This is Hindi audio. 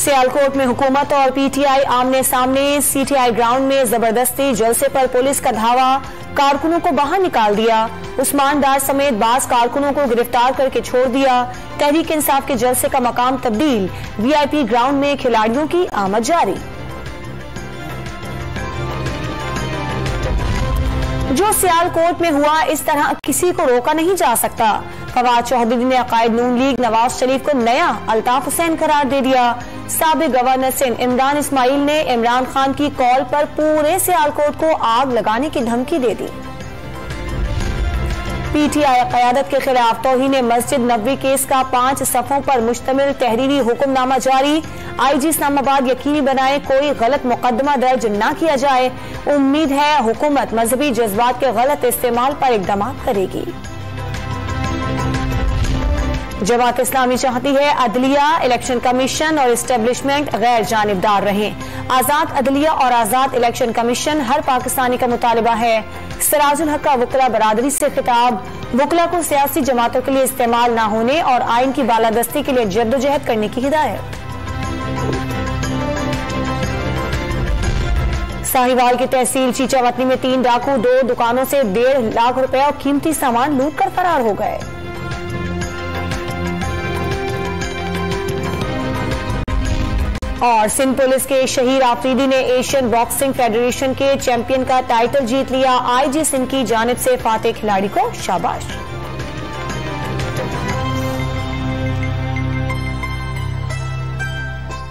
सियालकोट में हुकूमत और पीटीआई आमने सामने। सीटीआई ग्राउंड में जबरदस्ती जलसे पर पुलिस का धावा, कारकुनों को बाहर निकाल दिया। उस्मान डार समेत बास कारकुनों को गिरफ्तार करके छोड़ दिया। तहरीक इंसाफ के जलसे का मकाम तब्दील, वीआईपी ग्राउंड में खिलाड़ियों की आमद जारी। जो सियालकोट में हुआ, इस तरह किसी को रोका नहीं जा सकता। फवाद चौधरी ने अकायद नून लीग नवाज शरीफ को नया अल्ताफ हुसैन करार दे दिया। साबिक गवर्नर सिंध इमरान इस्माइल ने इमरान खान की कॉल पर पूरे सियालकोट को आग लगाने की धमकी दे दी। पीटीआई क़यादत के खिलाफ तौहीन मस्जिद नबवी केस का 5 सफ़ों पर मुश्तमिल तहरीरी हुक्मनामा जारी। आईजी इस्लामाबाद यकीनी बनाए कोई गलत मुकदमा दर्ज न किया जाए। उम्मीद है हुकूमत मजहबी जज्बात के गलत इस्तेमाल पर इक़दाम करेगी। जमात इस्लामी चाहती है अदलिया, इलेक्शन कमीशन और इस्टेब्लिशमेंट गैर जानिबदार रहें। आजाद अदलिया और आजाद इलेक्शन कमीशन हर पाकिस्तानी का मुतालिबा है। सिराजुल हक का वकला बरादरी से खिताब, वकला को सियासी जमातों के लिए इस्तेमाल न होने और आइन की बालादस्ती के लिए जद्दोजहद करने की हिदायत। साहिवाल की तहसील चीचावतनी में 3 डाकू 2 दुकानों से 1.5 लाख रुपए और कीमती सामान लूट कर फरार हो गए। और सिंध पुलिस के शहीर आफरीदी ने एशियन बॉक्सिंग फेडरेशन के चैंपियन का टाइटल जीत लिया। आईजी सिंध की जानिब से फातेह खिलाड़ी को शाबाश।